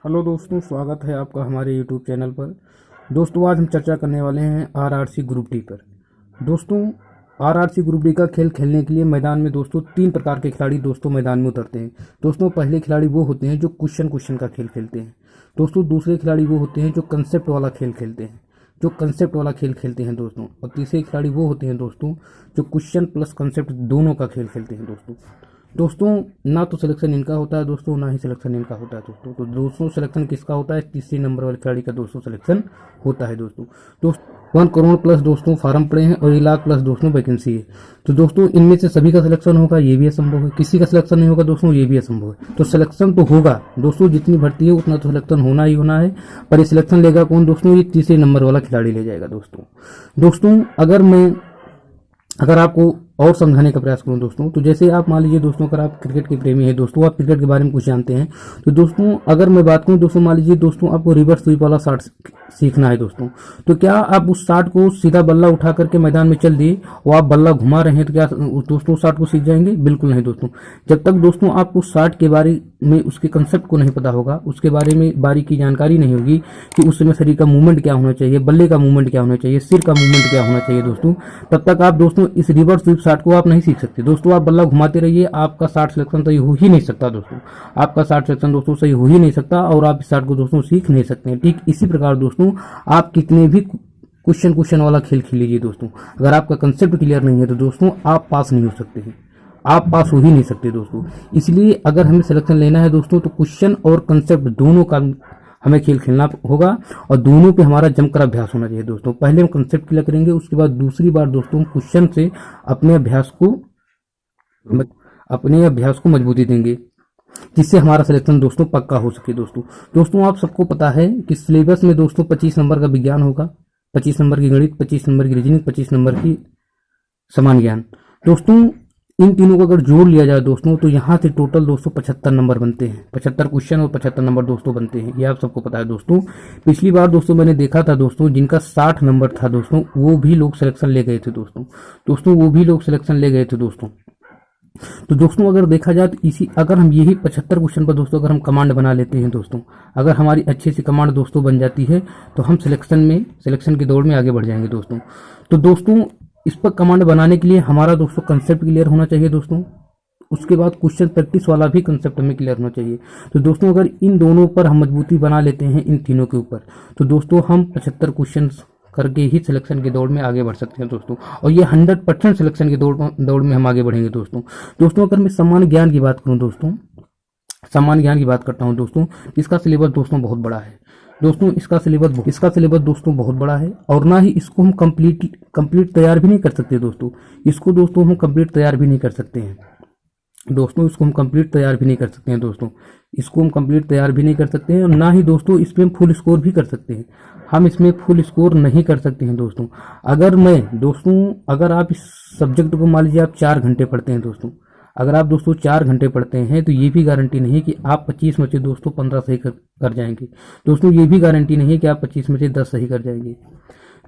Hello दोस्तों, स्वागत है आपका हमारे यूट्यूब चैनल पर। दोस्तों, आज हम चर्चा करने वाले हैं आरआरसी ग्रुप डी पर। दोस्तों, आरआरसी ग्रुप डी का खेल खेलने के लिए मैदान में दोस्तों 3 प्रकार के खिलाड़ी दोस्तों मैदान में उतरते हैं। दोस्तों, पहले खिलाड़ी वो होते हैं जो क्वेश्चन का खेल खेलते हैं। दोस्तों, दूसरे खिलाड़ी वो होते हैं जो कंसेप्ट वाला खेल खेलते हैं दोस्तों। और तीसरे खिलाड़ी वो होते हैं दोस्तों जो क्वेश्चन प्लस कंसेप्ट दोनों का खेल खेलते हैं दोस्तों। दोस्तों, ना तो सिलेक्शन इनका होता है दोस्तों, ना ही सिलेक्शन इनका होता है दोस्तों। तो दोस्तों सिलेक्शन किसका होता है? तीसरे नंबर वाले खिलाड़ी का दोस्तों सिलेक्शन होता है दोस्तों। 1 करोड़ प्लस दोस्तों फार्म पड़े हैं और 1 लाख प्लस दोस्तों वैकेंसी है। तो दोस्तों इनमें से सभी का सिलेक्शन होगा, ये भी असंभव है। किसी का सिलेक्शन नहीं होगा दोस्तों, ये भी असंभव है। तो सिलेक्शन तो होगा दोस्तों, जितनी भर्ती है उतना तो सिलेक्शन होना ही होना है। पर ये सिलेक्शन लेगा कौन दोस्तों? ये तीसरे नंबर वाला खिलाड़ी ले जाएगा दोस्तों। अगर आपको और समझाने का प्रयास करूं दोस्तों, तो जैसे आप मान लीजिए दोस्तों, अगर आप क्रिकेट के प्रेमी हैं दोस्तों, आप क्रिकेट के बारे में कुछ जानते हैं, तो दोस्तों अगर मैं बात करूं दोस्तों, मान लीजिए दोस्तों आपको रिवर्स स्वीप वाला शॉट सीखना है दोस्तों, तो क्या आप उस शॉट को सीधा बल्ला उठा करके मैदान में चल दिए और आप बल्ला घुमा रहे हैं तो क्या दोस्तों शॉट को सीख जाएंगे? बिल्कुल नहीं दोस्तों। जब तक दोस्तों आपको शॉट के बारे में उसके कंसेप्ट को नहीं पता होगा, उसके बारे में बारीकी जानकारी नहीं होगी कि उस समय शरीर का मूवमेंट क्या होना चाहिए, बल्ले का मूवमेंट क्या होना चाहिए, सिर का मूवमेंट क्या होना चाहिए दोस्तों, तब तक आप दोस्तों इस रिवर्स स्वीप शॉट को आप नहीं सीख सकते दोस्तों। आप बल्ला घुमाते रहिए, आपका शॉट सिलेक्शन सही हो ही नहीं सकता दोस्तों। आपका शॉट सिलेक्शन दोस्तों सही हो ही नहीं सकता और आप इस शॉट को दोस्तों सीख नहीं सकते हैं। ठीक इसी प्रकार दोस्तों आप कितने भी क्वेश्चन वाला खेल खेल लीजिए दोस्तों, अगर आपका कंसेप्ट क्लियर नहीं है तो दोस्तों आप पास नहीं हो सकते हैं, आप पास हो ही नहीं सकते दोस्तों। इसलिए अगर हमें सिलेक्शन लेना है दोस्तों, तो क्वेश्चन और कंसेप्ट दोनों का हमें खेल खेलना होगा और दोनों पे हमारा जमकर अभ्यास होना चाहिए दोस्तों। पहले हम कंसेप्ट क्लियर करेंगे, उसके बाद दूसरी बार दोस्तों क्वेश्चन से अपने अभ्यास को मजबूती देंगे, जिससे हमारा सिलेक्शन दोस्तों पक्का हो सके दोस्तों आप सबको पता है कि सिलेबस में दोस्तों 25 नंबर का विज्ञान होगा, 25 नंबर की गणित, 25 नंबर की रीजनिंग, 25 नंबर की समान ज्ञान। दोस्तों इन तीनों को अगर जोड़ लिया जाए दोस्तों, तो यहाँ से टोटल दोस्तों 75 नंबर बनते हैं। 75 क्वेश्चन और 75 नंबर दोस्तों बनते हैं, ये आप सबको पता है दोस्तों। पिछली बार दोस्तों मैंने देखा था दोस्तों, जिनका 60 नंबर था दोस्तों, वो भी लोग सिलेक्शन ले गए थे दोस्तों। तो दोस्तों अगर देखा जाए तो अगर हम यही 75 क्वेश्चन पर दोस्तों अगर हम कमांड बना लेते हैं दोस्तों, अगर हमारी अच्छी सी कमांड दोस्तों बन जाती है, तो हम सिलेक्शन की दौड़ में आगे बढ़ जाएंगे दोस्तों। तो दोस्तों इस पर कमांड बनाने के लिए हमारा दोस्तों कंसेप्ट क्लियर होना चाहिए दोस्तों, उसके बाद क्वेश्चन प्रैक्टिस वाला भी कंसेप्ट हमें क्लियर होना चाहिए। तो दोस्तों अगर इन दोनों पर हम मजबूती बना लेते हैं, इन तीनों के ऊपर, तो दोस्तों हम 75 क्वेश्चन करके ही सिलेक्शन की दौड़ में आगे बढ़ सकते हैं दोस्तों। और ये 100% सिलेक्शन की दौड़ में हम आगे बढ़ेंगे दोस्तों अगर मैं सामान्य ज्ञान की बात करूं दोस्तों, सामान्य ज्ञान की बात करता हूं दोस्तों, इसका सिलेबस दोस्तों बहुत बड़ा है दोस्तों। इसका सिलेबस दोस्तों बहुत बड़ा है और ना ही इसको हम कंप्लीट तैयार भी नहीं कर सकते दोस्तों। इसको दोस्तों हम कंप्लीट तैयार भी नहीं कर सकते हैं दोस्तों। इसको हम कंप्लीट तैयार भी नहीं कर सकते हैं दोस्तों। इसको हम कंप्लीट तैयार भी नहीं कर सकते हैं और ना ही दोस्तों इसमें हम फुल स्कोर भी कर सकते हैं। हम इसमें फुल स्कोर नहीं कर सकते हैं दोस्तों। अगर आप इस सब्जेक्ट को मान लीजिए आप 4 घंटे पढ़ते हैं दोस्तों, अगर आप दोस्तों 4 घंटे पढ़ते हैं, तो ये भी गारंटी नहीं है कि आप 25 में से दोस्तों 15 सही कर जाएंगे दोस्तों। ये भी गारंटी नहीं है कि आप 25 में से 10 सही कर जाएंगे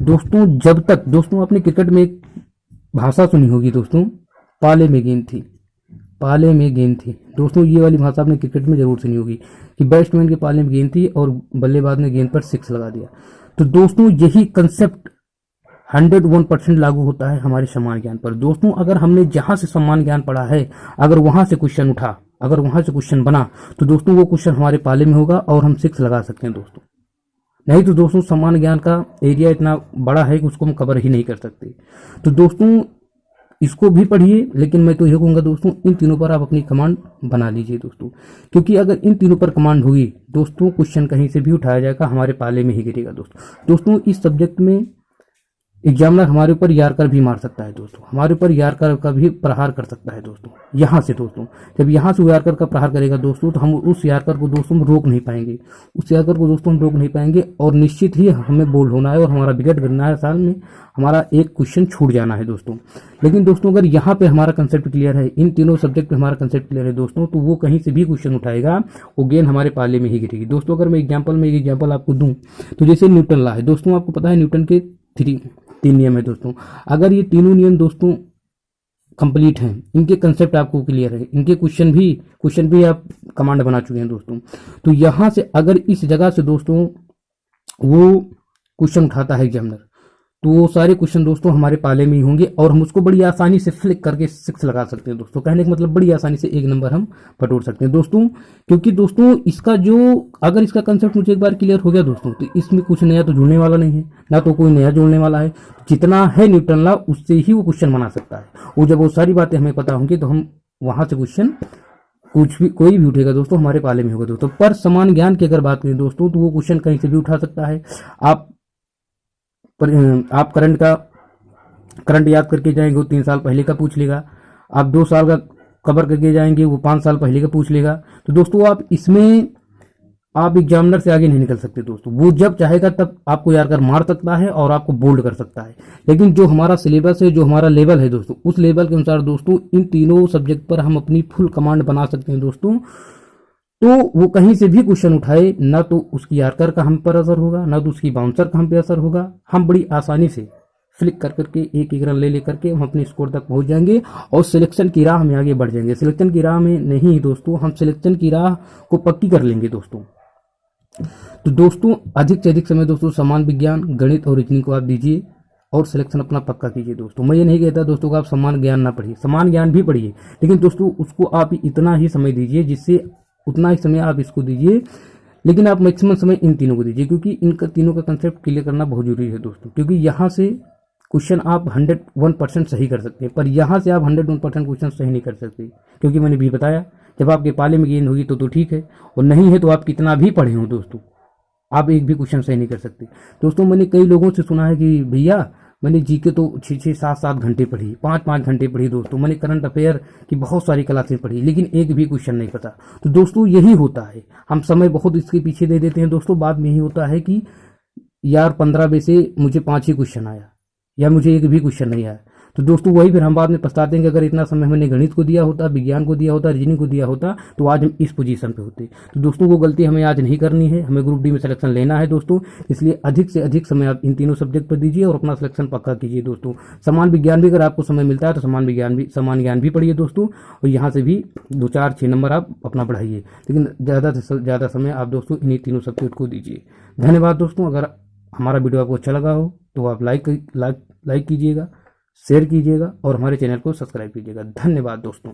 दोस्तों। जब तक दोस्तों आपने क्रिकेट में एक भाषा सुनी होगी दोस्तों, पाले में गेंद थी दोस्तों। ये वाली भाषा आपने क्रिकेट में जरूर सुनी होगी कि बैट्समैन के पाले में गेंद थी और बल्लेबाज ने गेंद पर 6 लगा दिया। तो दोस्तों यही कंसेप्ट 101% लागू होता है हमारे सम्मान ज्ञान पर दोस्तों। अगर हमने जहां से सम्मान ज्ञान पढ़ा है, अगर वहां से क्वेश्चन उठा, अगर वहां से क्वेश्चन बना, तो दोस्तों वो क्वेश्चन हमारे पाले में होगा और हम 6 लगा सकते हैं दोस्तों। नहीं तो दोस्तों सम्मान ज्ञान का एरिया इतना बड़ा है कि उसको हम कवर ही नहीं कर सकते। तो दोस्तों इसको भी पढ़िए, लेकिन मैं तो यह कहूंगा दोस्तों इन तीनों पर आप अपनी कमांड बना लीजिए दोस्तों, क्योंकि अगर इन तीनों पर कमांड होगी दोस्तों, क्वेश्चन कहीं से भी उठाया जाएगा, हमारे पाले में ही गिरेगा दोस्तों इस सब्जेक्ट में एग्जामिनर हमारे ऊपर यारकर भी मार सकता है दोस्तों, हमारे ऊपर यारकर का भी प्रहार कर सकता है दोस्तों। यहाँ से दोस्तों जब यहाँ से वो यारकर का प्रहार करेगा दोस्तों, तो हम उस यारकर को दोस्तों रोक नहीं पाएंगे और निश्चित ही हमें बोल्ड होना है और हमारा विकेट गिरना है, साल में हमारा एक क्वेश्चन छूट जाना है दोस्तों। लेकिन दोस्तों अगर यहाँ पे हमारा कंसेप्ट क्लियर है, इन तीनों सब्जेक्ट पे हमारा कंसेप्ट क्लियर है दोस्तों, तो वो कहीं से भी क्वेश्चन उठाएगा, वो गेंद हमारे पाले में ही गिरेगी दोस्तों। अगर मैं एग्जाम्पल आपको दूं, तो जैसे न्यूटन लॉ है दोस्तों, आपको पता है न्यूटन के 3 नियम है दोस्तों। अगर ये तीनों नियम दोस्तों कंप्लीट हैं, इनके कंसेप्ट आपको क्लियर है, इनके क्वेश्चन भी आप कमांड बना चुके हैं दोस्तों। तो यहाँ से अगर इस जगह से दोस्तों वो क्वेश्चन उठाता है एग्जामिनर, तो वो सारे क्वेश्चन दोस्तों हमारे पाले में ही होंगे और हम उसको बड़ी आसानी से फ्लिक करके 6 लगा सकते हैं दोस्तों। कहने का मतलब बड़ी आसानी से 1 नंबर हम बटोर सकते हैं दोस्तों। क्योंकि दोस्तों इसका जो अगर इसका कंसेप्ट मुझे एक बार क्लियर हो गया दोस्तों, तो इसमें कुछ नया तो जुड़ने वाला नहीं है, ना तो कोई नया जोड़ने वाला है। जितना है न्यूटन लॉ उससे ही वो क्वेश्चन बना सकता है। और जब वो सारी बातें हमें पता होंगी तो हम वहां से क्वेश्चन कोई भी उठेगा दोस्तों हमारे पाले में होगा दोस्तों। पर समान ज्ञान की अगर बात करें दोस्तों, तो वो क्वेश्चन कहीं से भी उठा सकता है। आप करंट याद करके जाएंगे, वो 3 साल पहले का पूछ लेगा। आप 2 साल का कवर करके जाएंगे, वो 5 साल पहले का पूछ लेगा। तो दोस्तों आप एग्जामिनर से आगे नहीं निकल सकते दोस्तों। वो जब चाहेगा तब आपको याद कर मार सकता है और आपको बोल्ड कर सकता है। लेकिन जो हमारा सिलेबस है, जो हमारा लेवल है दोस्तों, उस लेवल के अनुसार दोस्तों इन तीनों सब्जेक्ट पर हम अपनी फुल कमांड बना सकते हैं दोस्तों। तो वो कहीं से भी क्वेश्चन उठाए, ना तो उसकी यारकर का हम पर असर होगा, ना तो उसकी बाउंसर का हम पे असर होगा। हम बड़ी आसानी से फ्लिक कर करके एक रन ले करके हम अपने स्कोर तक पहुंच जाएंगे और सिलेक्शन की राह में आगे बढ़ जाएंगे। सिलेक्शन की राह में नहीं दोस्तों, हम सिलेक्शन की राह को पक्की कर लेंगे दोस्तों। तो दोस्तों अधिक से अधिक समय दोस्तों समान विज्ञान, गणित और रीजनिंग को आप दीजिए और सिलेक्शन अपना पक्का कीजिए दोस्तों। मैं ये नहीं कहता दोस्तों को आप समान ज्ञान ना पढ़िए, समान ज्ञान भी पढ़िए, लेकिन दोस्तों उसको आप इतना ही समय दीजिए, जिससे उतना ही समय आप इसको दीजिए, लेकिन आप मैक्सिमम समय इन तीनों को दीजिए। क्योंकि इनका तीनों का कंसेप्ट क्लियर करना बहुत जरूरी है दोस्तों। क्योंकि यहाँ से क्वेश्चन आप 101% सही कर सकते हैं, पर यहाँ से आप 101% क्वेश्चन सही नहीं कर सकते। क्योंकि मैंने भी बताया, जब आपके पाले में गेंद होगी तो ठीक है, और नहीं है तो आप कितना भी पढ़े हो दोस्तों, आप एक भी क्वेश्चन सही नहीं कर सकते दोस्तों। मैंने कई लोगों से सुना है कि भैया मैंने जीके तो 6-6, 7-7 घंटे पढ़ी, 5-5 घंटे पढ़ी दोस्तों, मैंने करंट अफेयर की बहुत सारी क्लासें पढ़ी, लेकिन एक भी क्वेश्चन नहीं पता। तो दोस्तों यही होता है, हम समय बहुत इसके पीछे दे देते हैं दोस्तों। बाद में यही होता है कि यार 15 में से मुझे 5 ही क्वेश्चन आया या मुझे एक भी क्वेश्चन नहीं आया। तो दोस्तों वही फिर हम बाद में पछताते हैं कि अगर इतना समय मैंने गणित को दिया होता, विज्ञान को दिया होता, रीजनिंग को दिया होता, तो आज हम इस पोजीशन पे होते। तो दोस्तों वो गलती हमें आज नहीं करनी है, हमें ग्रुप डी में सिलेक्शन लेना है दोस्तों। इसलिए अधिक से अधिक समय आप इन तीनों सब्जेक्ट पर दीजिए और अपना सिलेक्शन पक्का कीजिए दोस्तों। समान विज्ञान भी अगर आपको समय मिलता है तो समान ज्ञान भी पढ़िए दोस्तों, और यहाँ से भी 2, 4, 6 नंबर आप अपना बढ़ाइए। लेकिन ज़्यादा से ज़्यादा समय आप दोस्तों इन्हीं तीनों सब्जेक्ट को दीजिए। धन्यवाद दोस्तों। अगर हमारा वीडियो आपको अच्छा लगा हो तो आप लाइक कीजिएगा, शेयर कीजिएगा और हमारे चैनल को सब्सक्राइब कीजिएगा। धन्यवाद दोस्तों।